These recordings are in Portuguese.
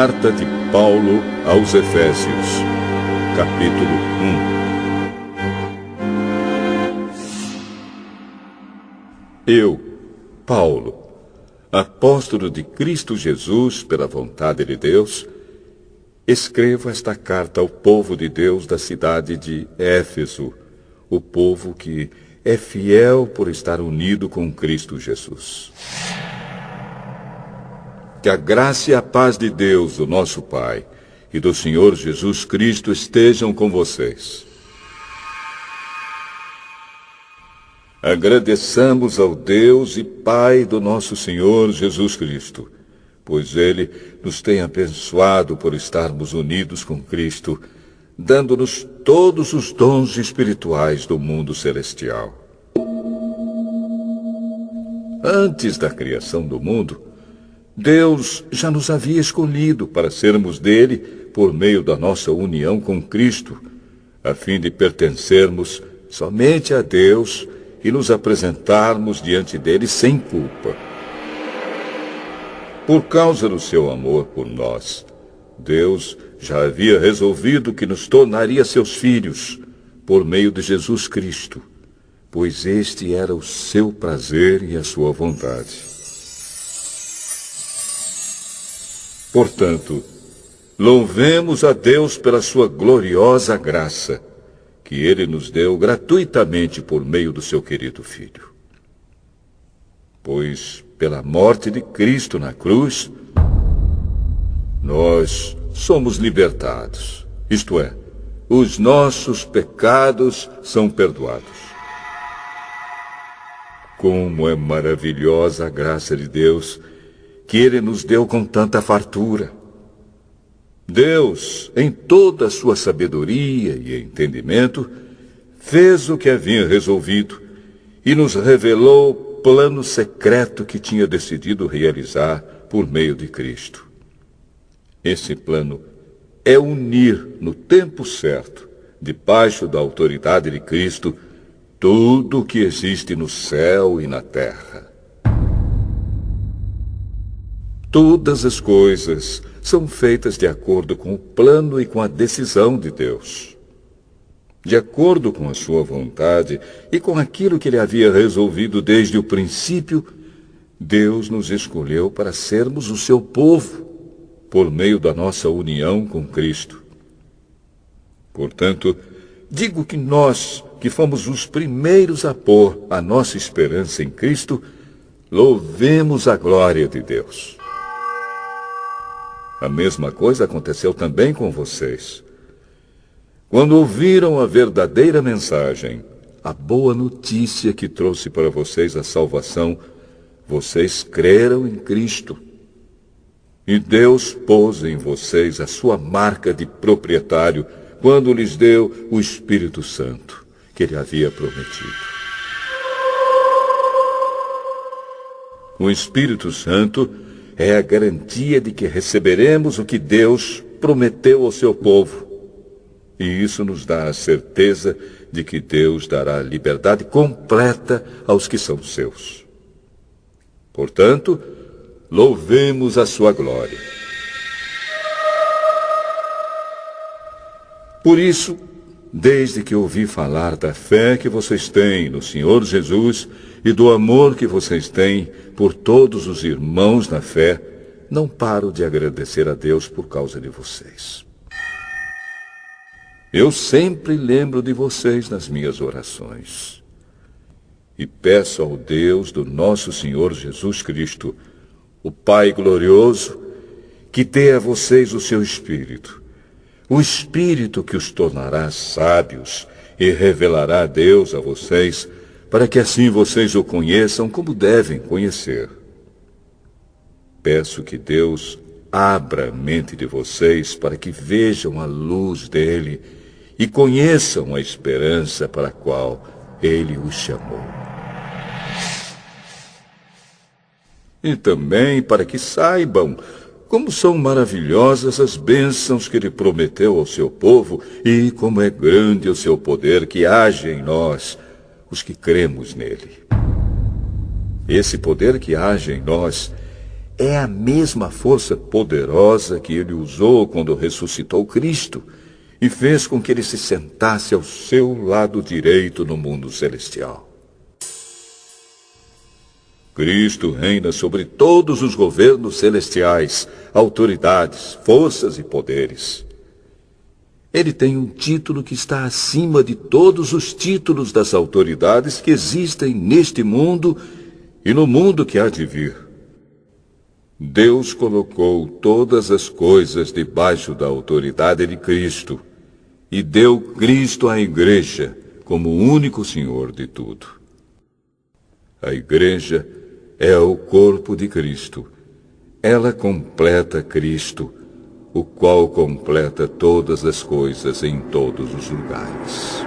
Carta de Paulo aos Efésios, capítulo 1. Eu, Paulo, apóstolo de Cristo Jesus pela vontade de Deus, escrevo esta carta ao povo de Deus da cidade de Éfeso, o povo que é fiel por estar unido com Cristo Jesus. Que a graça e a paz de Deus, o nosso Pai, e do Senhor Jesus Cristo estejam com vocês. Agradeçamos ao Deus e Pai do nosso Senhor Jesus Cristo, pois Ele nos tem abençoado por estarmos unidos com Cristo, dando-nos todos os dons espirituais do mundo celestial. Antes da criação do mundo, Deus já nos havia escolhido para sermos dele por meio da nossa união com Cristo, a fim de pertencermos somente a Deus e nos apresentarmos diante dele sem culpa. Por causa do seu amor por nós, Deus já havia resolvido que nos tornaria seus filhos por meio de Jesus Cristo, pois este era o seu prazer e a sua vontade. Portanto, louvemos a Deus pela sua gloriosa graça, que Ele nos deu gratuitamente por meio do seu querido Filho. Pois, pela morte de Cristo na cruz, nós somos libertados, isto é, os nossos pecados são perdoados. Como é maravilhosa a graça de Deus, que Ele nos deu com tanta fartura. Deus, em toda a sua sabedoria e entendimento, fez o que havia resolvido e nos revelou o plano secreto que tinha decidido realizar por meio de Cristo. Esse plano é unir no tempo certo, debaixo da autoridade de Cristo, tudo o que existe no céu e na terra. Todas as coisas são feitas de acordo com o plano e com a decisão de Deus. De acordo com a sua vontade e com aquilo que Ele havia resolvido desde o princípio, Deus nos escolheu para sermos o seu povo, por meio da nossa união com Cristo. Portanto, digo que nós, que fomos os primeiros a pôr a nossa esperança em Cristo, louvemos a glória de Deus. A mesma coisa aconteceu também com vocês. Quando ouviram a verdadeira mensagem, a boa notícia que trouxe para vocês a salvação, vocês creram em Cristo. E Deus pôs em vocês a sua marca de proprietário quando lhes deu o Espírito Santo, que Ele havia prometido. O Espírito Santo é a garantia de que receberemos o que Deus prometeu ao seu povo. E isso nos dá a certeza de que Deus dará liberdade completa aos que são seus. Portanto, louvemos a sua glória. Por isso, desde que ouvi falar da fé que vocês têm no Senhor Jesus e do amor que vocês têm por todos os irmãos na fé, não paro de agradecer a Deus por causa de vocês. Eu sempre lembro de vocês nas minhas orações. E peço ao Deus do nosso Senhor Jesus Cristo, o Pai glorioso, que dê a vocês o seu Espírito, o Espírito que os tornará sábios e revelará a Deus a vocês, para que assim vocês o conheçam como devem conhecer. Peço que Deus abra a mente de vocês para que vejam a luz dele e conheçam a esperança para a qual ele os chamou. E também para que saibam como são maravilhosas as bênçãos que ele prometeu ao seu povo e como é grande o seu poder que age em nós, os que cremos nele. Esse poder que age em nós é a mesma força poderosa que ele usou quando ressuscitou Cristo e fez com que ele se sentasse ao seu lado direito no mundo celestial. Cristo reina sobre todos os governos celestiais, autoridades, forças e poderes. Ele tem um título que está acima de todos os títulos das autoridades que existem neste mundo e no mundo que há de vir. Deus colocou todas as coisas debaixo da autoridade de Cristo e deu Cristo à Igreja como o único Senhor de tudo. A Igreja é o corpo de Cristo. Ela completa Cristo, o qual completa todas as coisas em todos os lugares.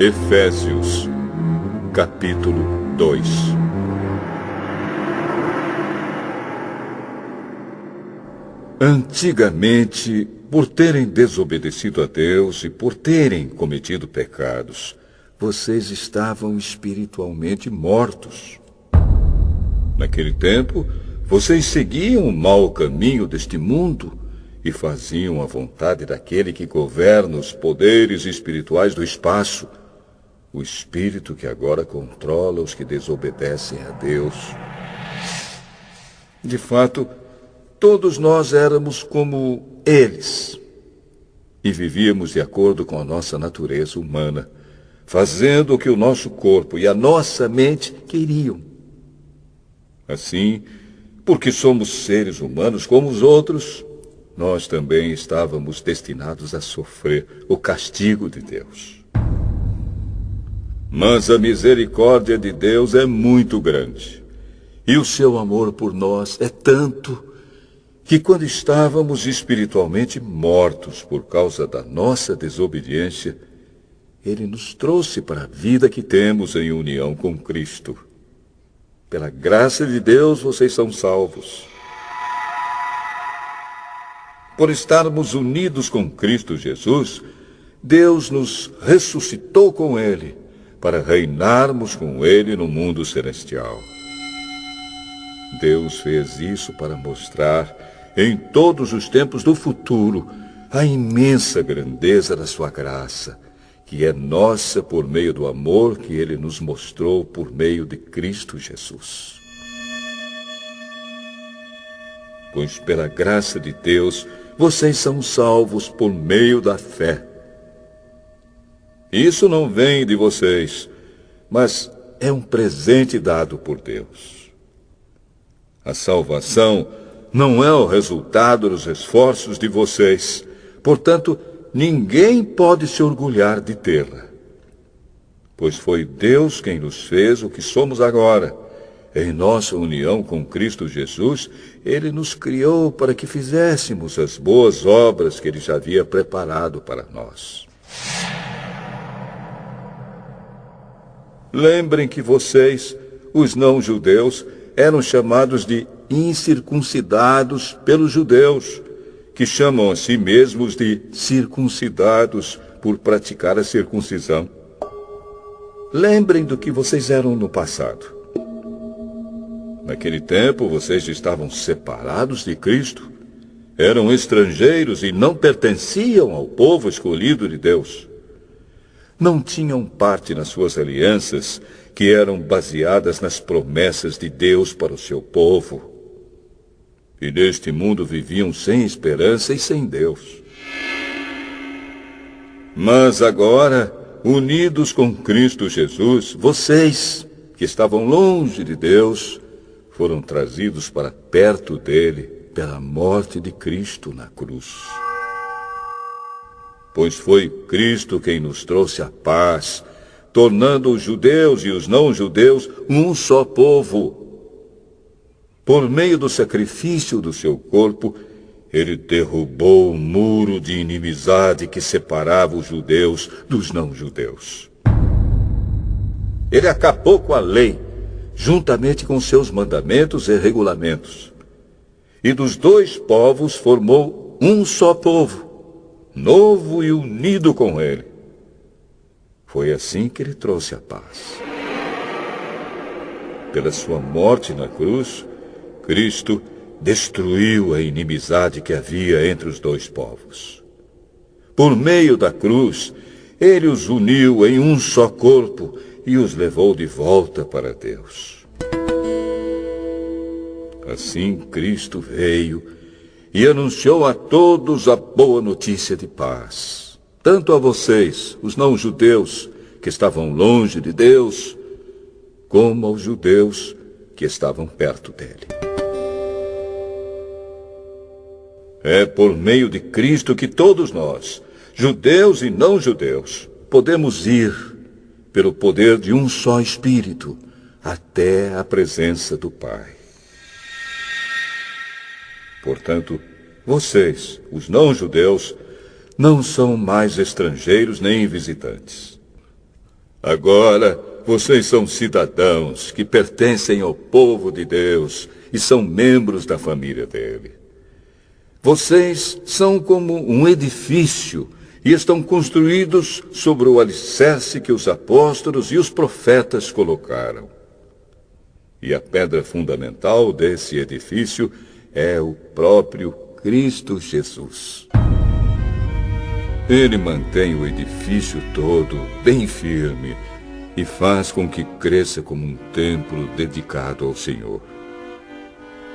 Efésios, capítulo 2. Antigamente, por terem desobedecido a Deus e por terem cometido pecados, vocês estavam espiritualmente mortos. Naquele tempo, vocês seguiam o mau caminho deste mundo e faziam a vontade daquele que governa os poderes espirituais do espaço, o espírito que agora controla os que desobedecem a Deus. De fato, todos nós éramos como eles e vivíamos de acordo com a nossa natureza humana, fazendo o que o nosso corpo e a nossa mente queriam. Assim, porque somos seres humanos como os outros, nós também estávamos destinados a sofrer o castigo de Deus. Mas a misericórdia de Deus é muito grande. E o seu amor por nós é tanto que quando estávamos espiritualmente mortos por causa da nossa desobediência, Ele nos trouxe para a vida que temos em união com Cristo. Pela graça de Deus, vocês são salvos. Por estarmos unidos com Cristo Jesus, Deus nos ressuscitou com Ele, para reinarmos com Ele no mundo celestial. Deus fez isso para mostrar, em todos os tempos do futuro, a imensa grandeza da sua graça, que é nossa por meio do amor que Ele nos mostrou por meio de Cristo Jesus. Pois pela graça de Deus, vocês são salvos por meio da fé. Isso não vem de vocês, mas é um presente dado por Deus. A salvação não é o resultado dos esforços de vocês, portanto, ninguém pode se orgulhar de tê-la. Pois foi Deus quem nos fez o que somos agora. Em nossa união com Cristo Jesus, Ele nos criou para que fizéssemos as boas obras que Ele já havia preparado para nós. Lembrem que vocês, os não-judeus, eram chamados de incircuncidados pelos judeus, que chamam a si mesmos de circuncidados por praticar a circuncisão. Lembrem do que vocês eram no passado. Naquele tempo, vocês estavam separados de Cristo, eram estrangeiros e não pertenciam ao povo escolhido de Deus. Não tinham parte nas suas alianças, que eram baseadas nas promessas de Deus para o seu povo. E neste mundo viviam sem esperança e sem Deus. Mas agora, unidos com Cristo Jesus, vocês, que estavam longe de Deus, foram trazidos para perto dele pela morte de Cristo na cruz. pois foi Cristo quem nos trouxe a paz, tornando os judeus e os não-judeus um só povo. Por meio do sacrifício do seu corpo, ele derrubou o muro de inimizade que separava os judeus dos não-judeus. Ele acabou com a lei, juntamente com seus mandamentos e regulamentos. E dos dois povos formou um só povo, novo e unido com ele. Foi assim que ele trouxe a paz. Pela sua morte na cruz, Cristo destruiu a inimizade que havia entre os dois povos. Por meio da cruz, ele os uniu em um só corpo e os levou de volta para Deus. Assim, Cristo veio e anunciou a todos a boa notícia de paz, tanto a vocês, os não-judeus, que estavam longe de Deus, como aos judeus que estavam perto dele. É por meio de Cristo que todos nós, judeus e não-judeus, podemos ir, pelo poder de um só Espírito, até a presença do Pai. Portanto, vocês, os não-judeus, não são mais estrangeiros nem visitantes. Agora, vocês são cidadãos que pertencem ao povo de Deus e são membros da família dele. Vocês são como um edifício e estão construídos sobre o alicerce que os apóstolos e os profetas colocaram. E a pedra fundamental desse edifício é o próprio Cristo Jesus. Ele mantém o edifício todo bem firme e faz com que cresça como um templo dedicado ao Senhor.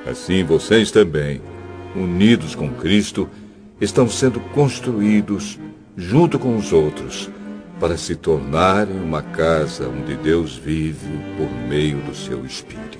Assim vocês também, unidos com Cristo, estão sendo construídos junto com os outros para se tornarem uma casa onde Deus vive por meio do seu Espírito.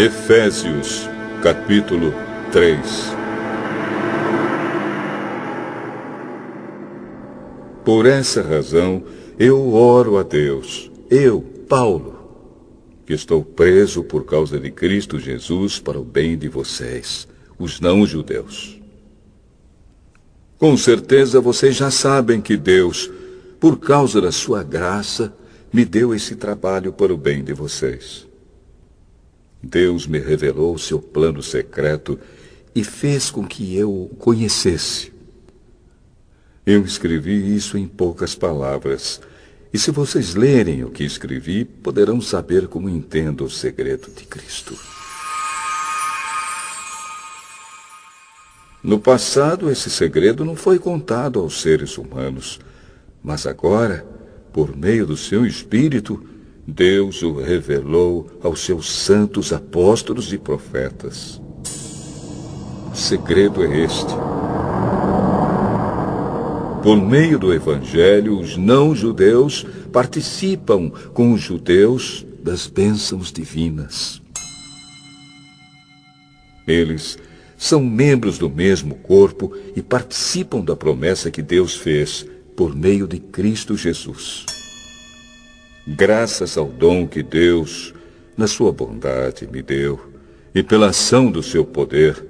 Efésios, capítulo 3. Por essa razão, eu oro a Deus, eu, Paulo, que estou preso por causa de Cristo Jesus para o bem de vocês, os não-judeus. Com certeza vocês já sabem que Deus, por causa da sua graça, me deu esse trabalho para o bem de vocês. Deus me revelou seu plano secreto e fez com que eu o conhecesse. Eu escrevi isso em poucas palavras, e se vocês lerem o que escrevi, poderão saber como entendo o segredo de Cristo. No passado, esse segredo não foi contado aos seres humanos, mas agora, por meio do seu Espírito, Deus o revelou aos seus santos apóstolos e profetas. O segredo é este. Por meio do Evangelho, os não-judeus participam com os judeus das bênçãos divinas. Eles são membros do mesmo corpo e participam da promessa que Deus fez por meio de Cristo Jesus. Graças ao dom que Deus, na sua bondade, me deu, e pela ação do seu poder,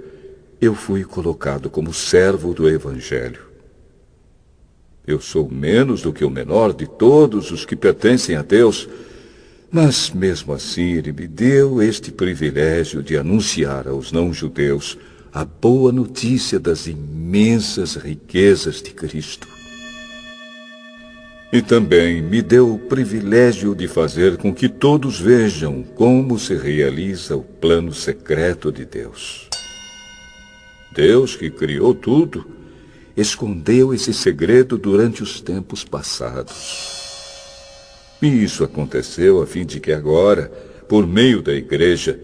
eu fui colocado como servo do Evangelho. Eu sou menos do que o menor de todos os que pertencem a Deus, mas mesmo assim Ele me deu este privilégio de anunciar aos não-judeus a boa notícia das imensas riquezas de Cristo. E também me deu o privilégio de fazer com que todos vejam como se realiza o plano secreto de Deus. Deus, que criou tudo, escondeu esse segredo durante os tempos passados. E isso aconteceu a fim de que agora, por meio da Igreja,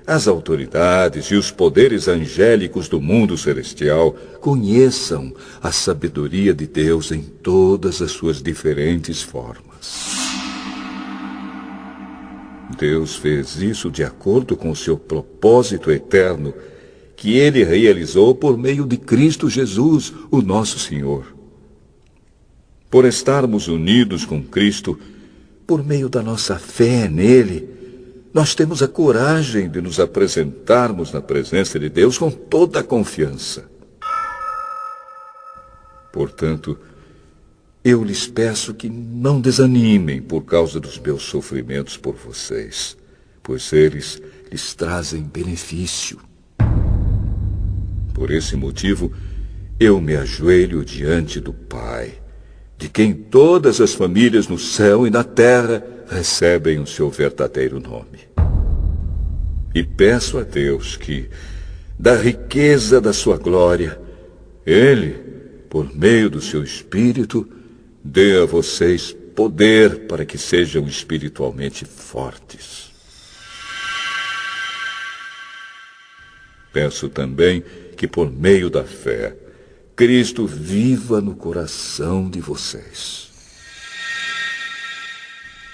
as autoridades e os poderes angélicos do mundo celestial conheçam a sabedoria de Deus em todas as suas diferentes formas. Deus fez isso de acordo com o seu propósito eterno, que Ele realizou por meio de Cristo Jesus, o nosso Senhor. Por estarmos unidos com Cristo, por meio da nossa fé nele, nós temos a coragem de nos apresentarmos na presença de Deus com toda a confiança. Portanto, eu lhes peço que não desanimem por causa dos meus sofrimentos por vocês, pois eles lhes trazem benefício. Por esse motivo, eu me ajoelho diante do Pai, de quem todas as famílias no céu e na terra recebem o seu verdadeiro nome. E peço a Deus que, da riqueza da sua glória, Ele, por meio do seu Espírito, dê a vocês poder para que sejam espiritualmente fortes. Peço também que, por meio da fé, Cristo viva no coração de vocês.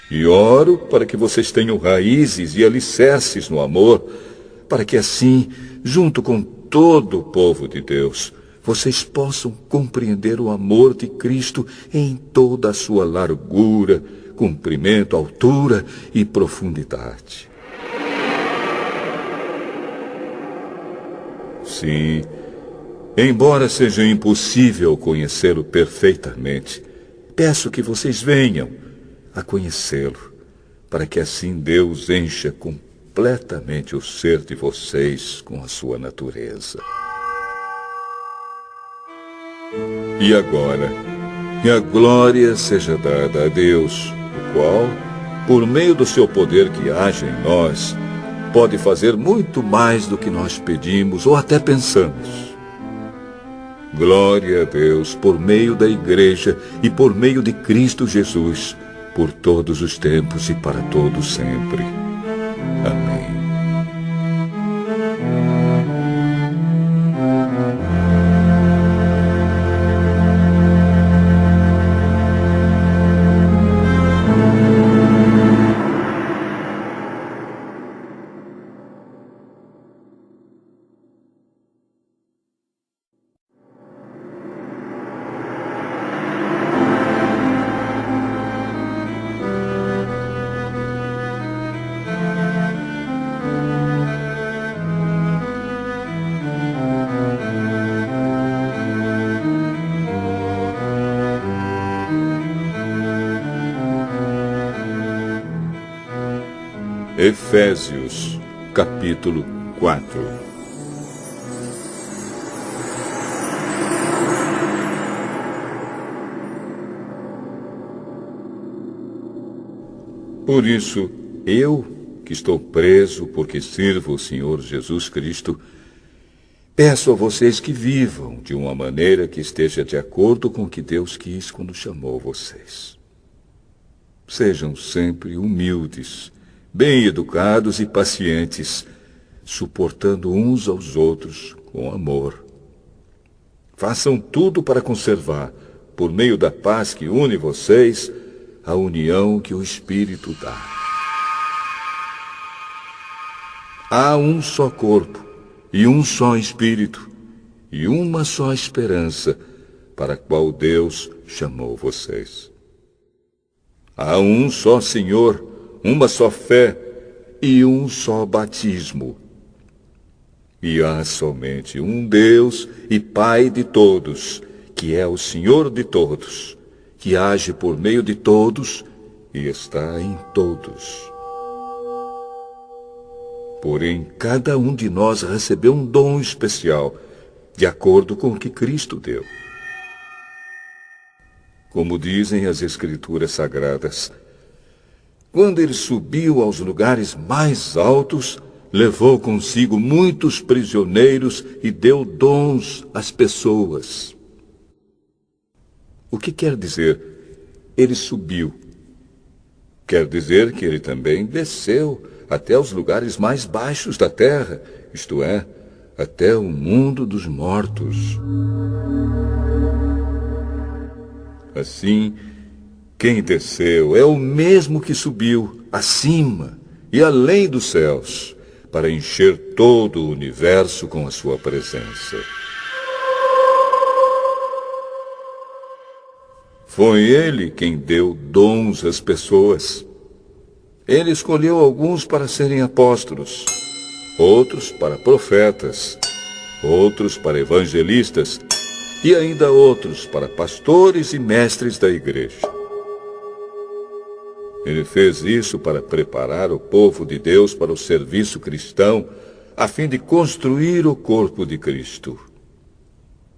E oro para que vocês tenham raízes e alicerces no amor, para que assim, junto com todo o povo de Deus, vocês possam compreender o amor de Cristo em toda a sua largura, comprimento, altura e profundidade. Sim, embora seja impossível conhecê-lo perfeitamente, peço que vocês venham a conhecê-lo, para que assim Deus encha completamente o ser de vocês com a sua natureza. E agora, que a glória seja dada a Deus, o qual, por meio do seu poder que age em nós, pode fazer muito mais do que nós pedimos ou até pensamos. Glória a Deus por meio da Igreja e por meio de Cristo Jesus, por todos os tempos e para todos sempre. Amém. Efésios, capítulo 4. Por isso, eu, que estou preso porque sirvo o Senhor Jesus Cristo, peço a vocês que vivam de uma maneira que esteja de acordo com o que Deus quis quando chamou vocês. Sejam sempre humildes, bem educados e pacientes, suportando uns aos outros com amor. Façam tudo para conservar, por meio da paz que une vocês, a união que o Espírito dá. Há um só corpo, e um só Espírito, e uma só esperança, para a qual Deus chamou vocês. Há um só Senhor, uma só fé e um só batismo. E há somente um Deus e Pai de todos, que é o Senhor de todos, que age por meio de todos e está em todos. Porém, cada um de nós recebeu um dom especial, de acordo com o que Cristo deu. como dizem as Escrituras Sagradas. Quando ele subiu aos lugares mais altos, levou consigo muitos prisioneiros e deu dons às pessoas. O que quer dizer? Ele subiu. Quer dizer que ele também desceu até os lugares mais baixos da terra, isto é, até o mundo dos mortos. Assim, quem desceu é o mesmo que subiu acima e além dos céus, para encher todo o universo com a sua presença. Foi ele quem deu dons às pessoas. Ele escolheu alguns para serem apóstolos, outros para profetas, outros para evangelistas e ainda outros para pastores e mestres da igreja. Ele fez isso para preparar o povo de Deus para o serviço cristão, a fim de construir o corpo de Cristo.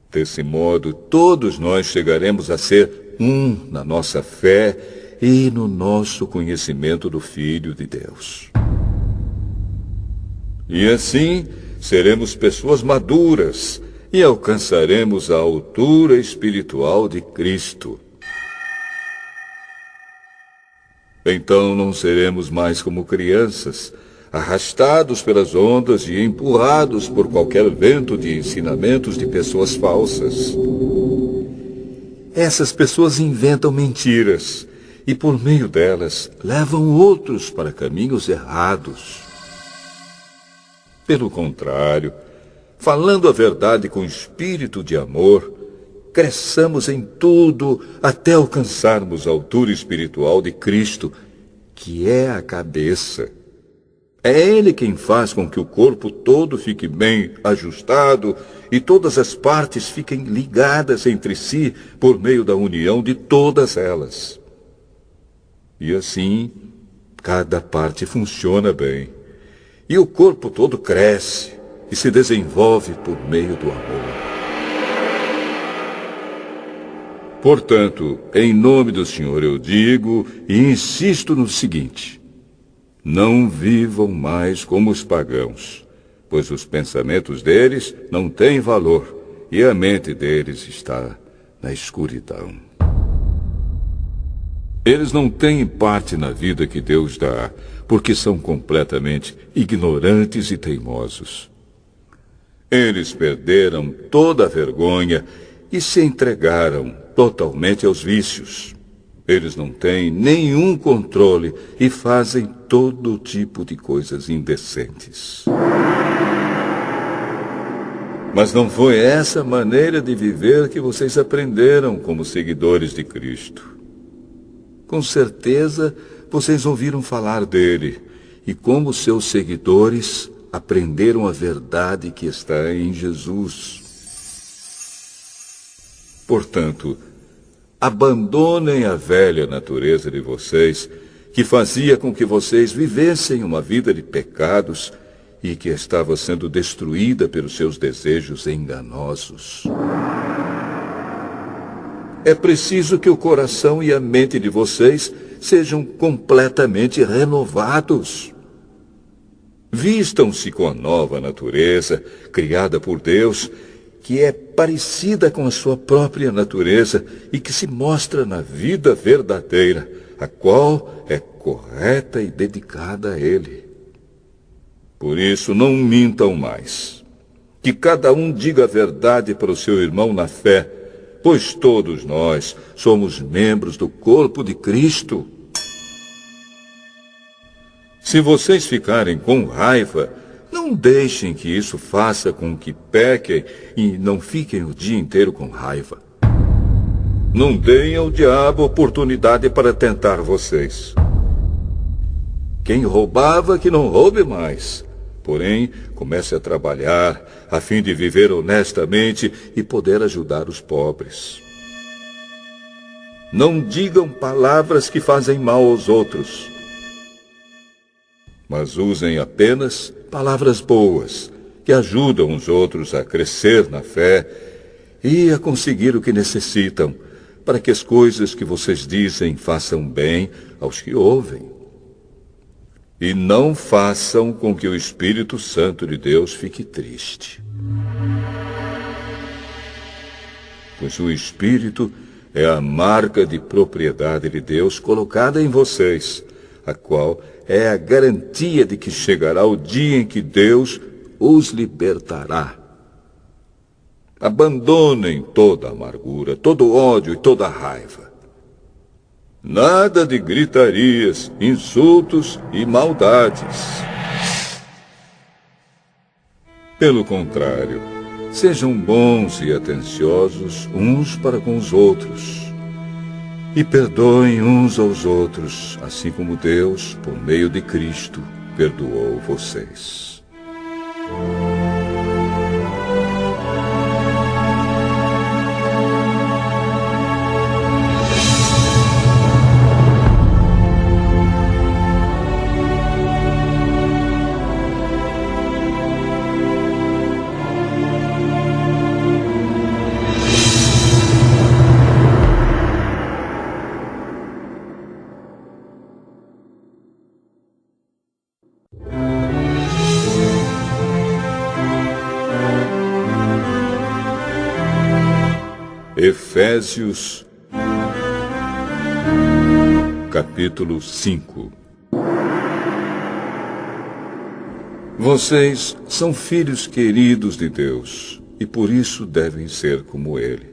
Desse modo, todos nós chegaremos a ser um na nossa fé e no nosso conhecimento do Filho de Deus. E assim, seremos pessoas maduras e alcançaremos a altura espiritual de Cristo. Então não seremos mais como crianças, arrastados pelas ondas e empurrados por qualquer vento de ensinamentos de pessoas falsas. Essas pessoas inventam mentiras e, por meio delas, levam outros para caminhos errados. Pelo contrário, falando a verdade com espírito de amor, cresçamos em tudo até alcançarmos a altura espiritual de Cristo, que é a cabeça. É Ele quem faz com que o corpo todo fique bem ajustado e todas as partes fiquem ligadas entre si por meio da união de todas elas. E assim, cada parte funciona bem. E o corpo todo cresce e se desenvolve por meio do amor. Portanto, em nome do Senhor eu digo e insisto no seguinte: não vivam mais como os pagãos, pois os pensamentos deles não têm valor e a mente deles está na escuridão. Eles não têm parte na vida que Deus dá, porque são completamente ignorantes e teimosos. Eles perderam toda a vergonha e se entregaram totalmente aos vícios. Eles não têm nenhum controle e fazem todo tipo de coisas indecentes. Mas não foi essa maneira de viver que vocês aprenderam como seguidores de Cristo. Com certeza, vocês ouviram falar dele e, como seus seguidores, aprenderam a verdade que está em Jesus. Portanto, abandonem a velha natureza de vocês, que fazia com que vocês vivessem uma vida de pecados e que estava sendo destruída pelos seus desejos enganosos. É preciso que o coração e a mente de vocês sejam completamente renovados. Vistam-se com a nova natureza, criada por Deus, que é parecida com a sua própria natureza e que se mostra na vida verdadeira, a qual é correta e dedicada a Ele. Por isso, não mintam mais. Que cada um diga a verdade para o seu irmão na fé, pois todos nós somos membros do corpo de Cristo. Se vocês ficarem com raiva, não deixem que isso faça com que pequem e não fiquem o dia inteiro com raiva. Não deem ao diabo oportunidade para tentar vocês. Quem roubava, que não roube mais. Porém, comece a trabalhar a fim de viver honestamente e poder ajudar os pobres. Não digam palavras que fazem mal aos outros, mas usem apenas palavras boas, que ajudam os outros a crescer na fé e a conseguir o que necessitam, para que as coisas que vocês dizem façam bem aos que ouvem. E não façam com que o Espírito Santo de Deus fique triste. Pois o Espírito é a marca de propriedade de Deus colocada em vocês, a qual é a garantia de que chegará o dia em que Deus os libertará. Abandonem toda amargura, todo ódio e toda raiva. Nada de gritarias, insultos e maldades. Pelo contrário, sejam bons e atenciosos uns para com os outros. E perdoem uns aos outros, assim como Deus, por meio de Cristo, perdoou vocês. Efésios, capítulo 5. Vocês são filhos queridos de Deus, e por isso devem ser como Ele.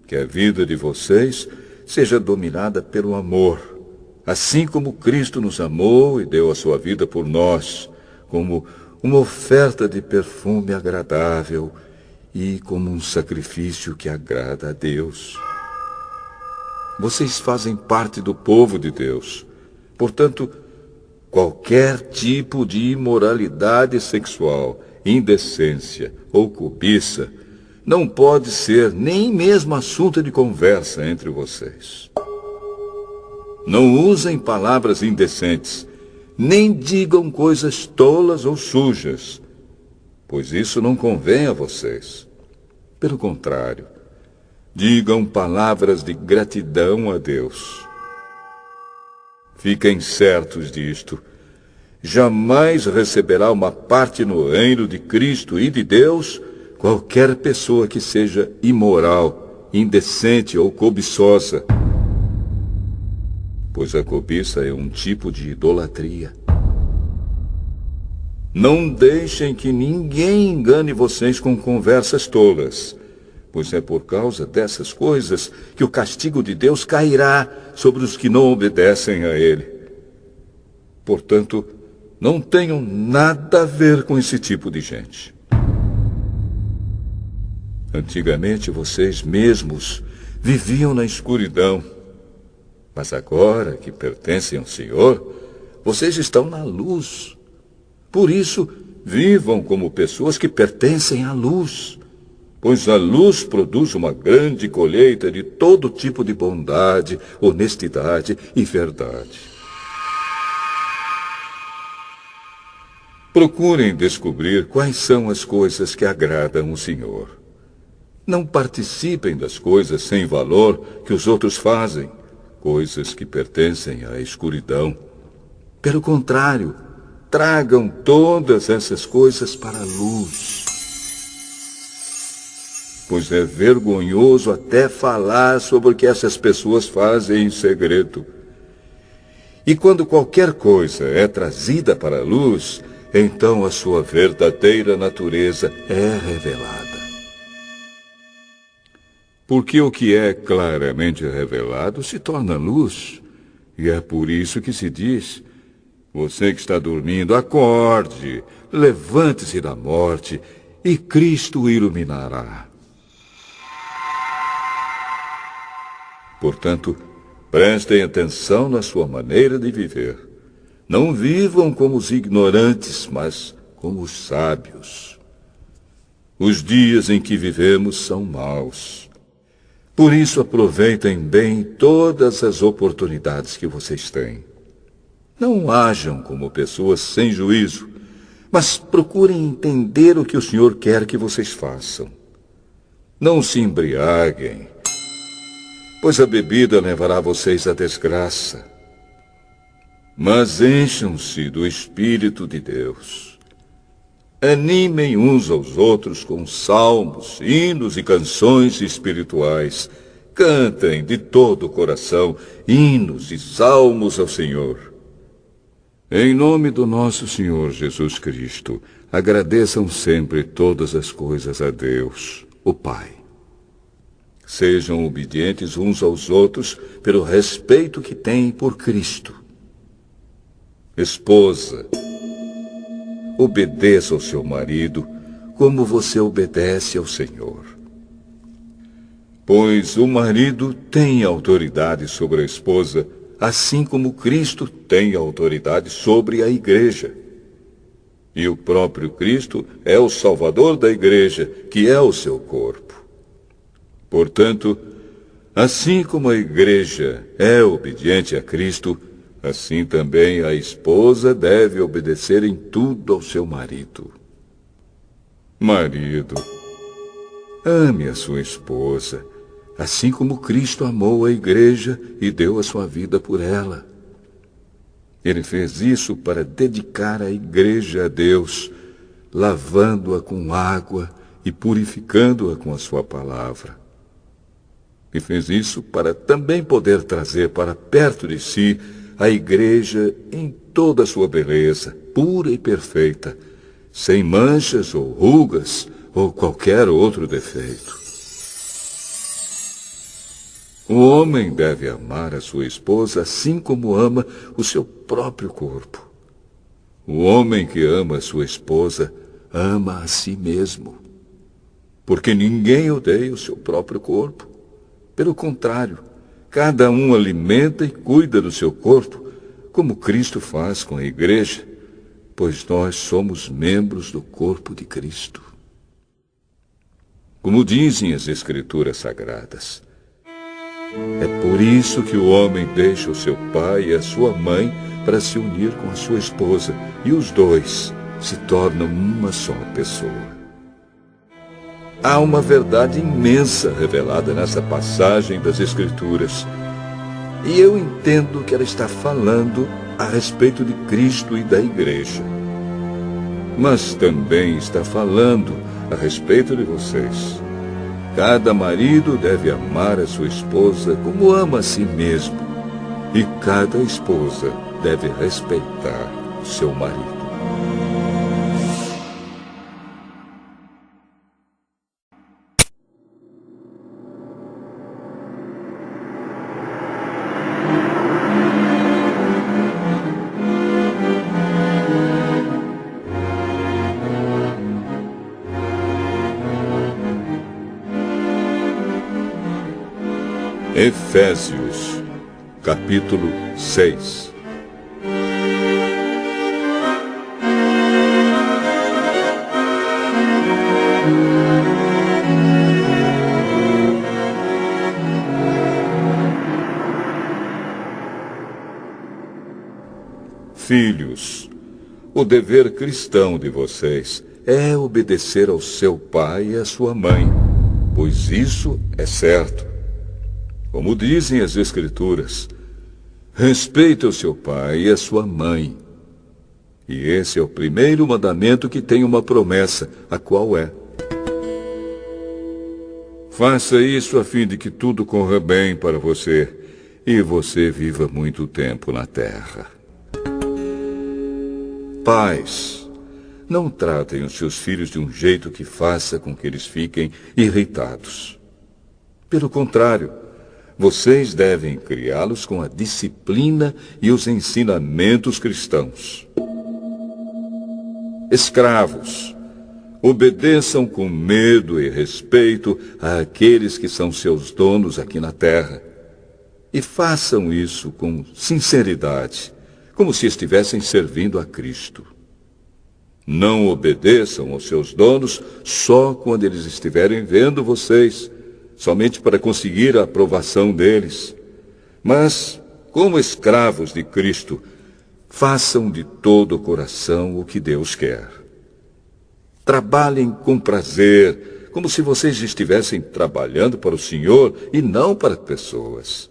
Que a vida de vocês seja dominada pelo amor, assim como Cristo nos amou e deu a sua vida por nós, como uma oferta de perfume agradável e como um sacrifício que agrada a Deus. Vocês fazem parte do povo de Deus. Portanto, qualquer tipo de imoralidade sexual, indecência ou cobiça não pode ser nem mesmo assunto de conversa entre vocês. Não usem palavras indecentes, nem digam coisas tolas ou sujas, pois isso não convém a vocês. Pelo contrário, digam palavras de gratidão a Deus. Fiquem certos disto. Jamais receberá uma parte no reino de Cristo e de Deus qualquer pessoa que seja imoral, indecente ou cobiçosa, pois a cobiça é um tipo de idolatria. Não deixem que ninguém engane vocês com conversas tolas, pois é por causa dessas coisas que o castigo de Deus cairá sobre os que não obedecem a Ele. Portanto, não tenham nada a ver com esse tipo de gente. Antigamente vocês mesmos viviam na escuridão, mas agora que pertencem ao Senhor, vocês estão na luz. Por isso, vivam como pessoas que pertencem à luz, pois a luz produz uma grande colheita de todo tipo de bondade, honestidade e verdade. Procurem descobrir quais são as coisas que agradam o Senhor. Não participem das coisas sem valor que os outros fazem, coisas que pertencem à escuridão. Pelo contrário, tragam todas essas coisas para a luz. Pois é vergonhoso até falar sobre o que essas pessoas fazem em segredo. E quando qualquer coisa é trazida para a luz, então a sua verdadeira natureza é revelada. Porque o que é claramente revelado se torna luz. E é por isso que se diz: você que está dormindo, acorde, levante-se da morte, e Cristo o iluminará. Portanto, prestem atenção na sua maneira de viver. Não vivam como os ignorantes, mas como os sábios. Os dias em que vivemos são maus. Por isso, aproveitem bem todas as oportunidades que vocês têm. Não ajam como pessoas sem juízo, mas procurem entender o que o Senhor quer que vocês façam. Não se embriaguem, pois a bebida levará vocês à desgraça. Mas encham-se do Espírito de Deus. Animem uns aos outros com salmos, hinos e canções espirituais. Cantem de todo o coração hinos e salmos ao Senhor. Em nome do nosso Senhor Jesus Cristo, agradeçam sempre todas as coisas a Deus, o Pai. Sejam obedientes uns aos outros pelo respeito que têm por Cristo. Esposa, obedeça ao seu marido como você obedece ao Senhor. Pois o marido tem autoridade sobre a esposa, assim como Cristo tem autoridade sobre a igreja. E o próprio Cristo é o Salvador da igreja, que é o seu corpo. Portanto, assim como a igreja é obediente a Cristo, assim também a esposa deve obedecer em tudo ao seu marido. Marido, ame a sua esposa, assim como Cristo amou a igreja e deu a sua vida por ela. Ele fez isso para dedicar a igreja a Deus, lavando-a com água e purificando-a com a sua palavra. E fez isso para também poder trazer para perto de si a igreja em toda a sua beleza, pura e perfeita, sem manchas ou rugas ou qualquer outro defeito. O homem deve amar a sua esposa assim como ama o seu próprio corpo. O homem que ama a sua esposa ama a si mesmo, porque ninguém odeia o seu próprio corpo. Pelo contrário, cada um alimenta e cuida do seu corpo, como Cristo faz com a igreja, pois nós somos membros do corpo de Cristo. Como dizem as Escrituras Sagradas, é por isso que o homem deixa o seu pai e a sua mãe para se unir com a sua esposa, e os dois se tornam uma só pessoa. Há uma verdade imensa revelada nessa passagem das Escrituras, e eu entendo que ela está falando a respeito de Cristo e da igreja. Mas também está falando a respeito de vocês. Cada marido deve amar a sua esposa como ama a si mesmo, e cada esposa deve respeitar o seu marido. Efésios, capítulo 6. Filhos, o dever cristão de vocês é obedecer ao seu pai e à sua mãe, pois isso é certo. Como dizem as Escrituras, respeita o seu pai e a sua mãe. E esse é o primeiro mandamento que tem uma promessa, a qual é: faça isso a fim de que tudo corra bem para você e você viva muito tempo na terra. Pais, não tratem os seus filhos de um jeito que faça com que eles fiquem irritados. Pelo contrário, vocês devem criá-los com a disciplina e os ensinamentos cristãos. Escravos, obedeçam com medo e respeito àqueles que são seus donos aqui na terra. E façam isso com sinceridade, como se estivessem servindo a Cristo. Não obedeçam aos seus donos só quando eles estiverem vendo vocês, somente para conseguir a aprovação deles. Mas, como escravos de Cristo, façam de todo o coração o que Deus quer. Trabalhem com prazer, como se vocês estivessem trabalhando para o Senhor e não para pessoas.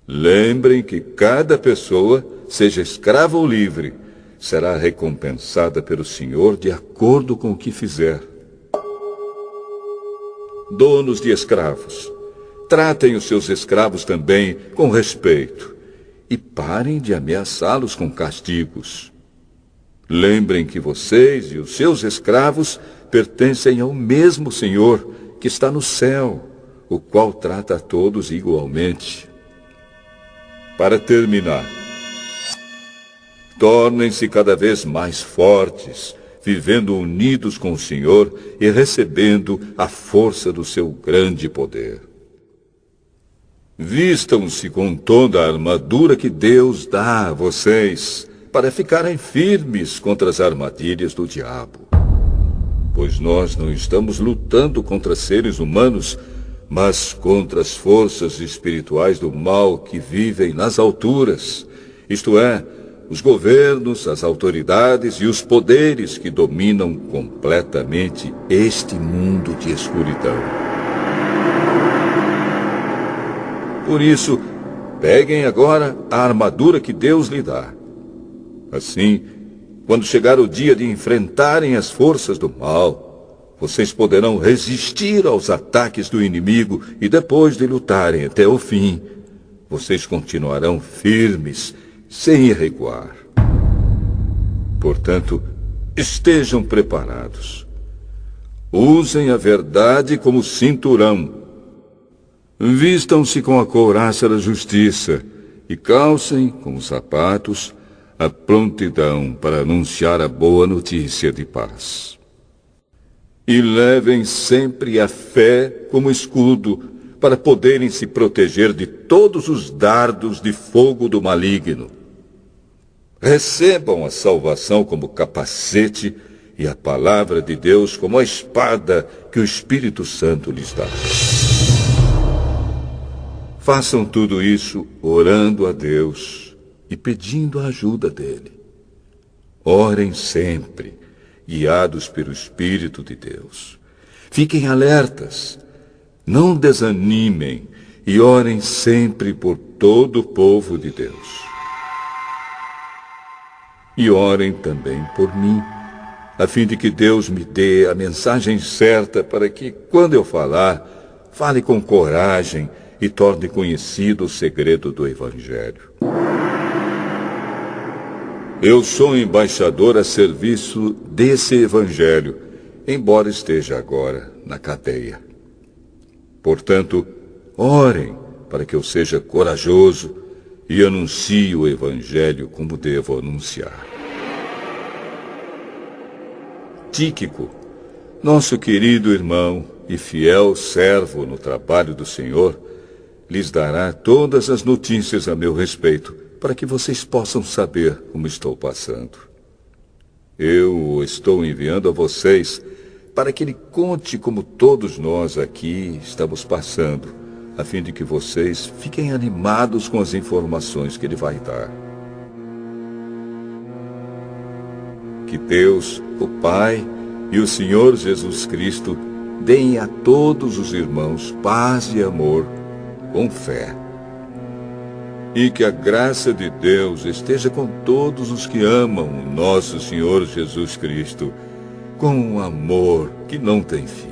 Lembrem que cada pessoa, seja escrava ou livre, será recompensada pelo Senhor de acordo com o que fizer. Donos de escravos, tratem os seus escravos também com respeito e parem de ameaçá-los com castigos. Lembrem que vocês e os seus escravos pertencem ao mesmo Senhor que está no céu, o qual trata a todos igualmente. Para terminar, tornem-se cada vez mais fortes, vivendo unidos com o Senhor e recebendo a força do seu grande poder. Vistam-se com toda a armadura que Deus dá a vocês, para ficarem firmes contra as armadilhas do diabo. Pois nós não estamos lutando contra seres humanos, mas contra as forças espirituais do mal que vivem nas alturas, isto é, os governos, as autoridades e os poderes que dominam completamente este mundo de escuridão. Por isso, peguem agora a armadura que Deus lhe dá. Assim, quando chegar o dia de enfrentarem as forças do mal, vocês poderão resistir aos ataques do inimigo e depois de lutarem até o fim, vocês continuarão firmes, sem recuar. Portanto, estejam preparados. Usem a verdade como cinturão. Vistam-se com a couraça da justiça e calcem com os sapatos a prontidão para anunciar a boa notícia de paz. E levem sempre a fé como escudo para poderem se proteger de todos os dardos de fogo do maligno. Recebam a salvação como capacete e a palavra de Deus como a espada que o Espírito Santo lhes dá. Façam tudo isso orando a Deus e pedindo a ajuda dele. Orem sempre, guiados pelo Espírito de Deus. Fiquem alertas, não desanimem e orem sempre por todo o povo de Deus. E orem também por mim, a fim de que Deus me dê a mensagem certa para que, quando eu falar, fale com coragem e torne conhecido o segredo do Evangelho. Eu sou embaixador a serviço desse Evangelho, embora esteja agora na cadeia. Portanto, orem para que eu seja corajoso e anuncie o Evangelho como devo anunciar. Tíquico, nosso querido irmão e fiel servo no trabalho do Senhor, lhes dará todas as notícias a meu respeito, para que vocês possam saber como estou passando. Eu o estou enviando a vocês para que ele conte como todos nós aqui estamos passando, a fim de que vocês fiquem animados com as informações que ele vai dar. Que Deus, o Pai e o Senhor Jesus Cristo deem a todos os irmãos paz e amor com fé. E que a graça de Deus esteja com todos os que amam o nosso Senhor Jesus Cristo, com um amor que não tem fim.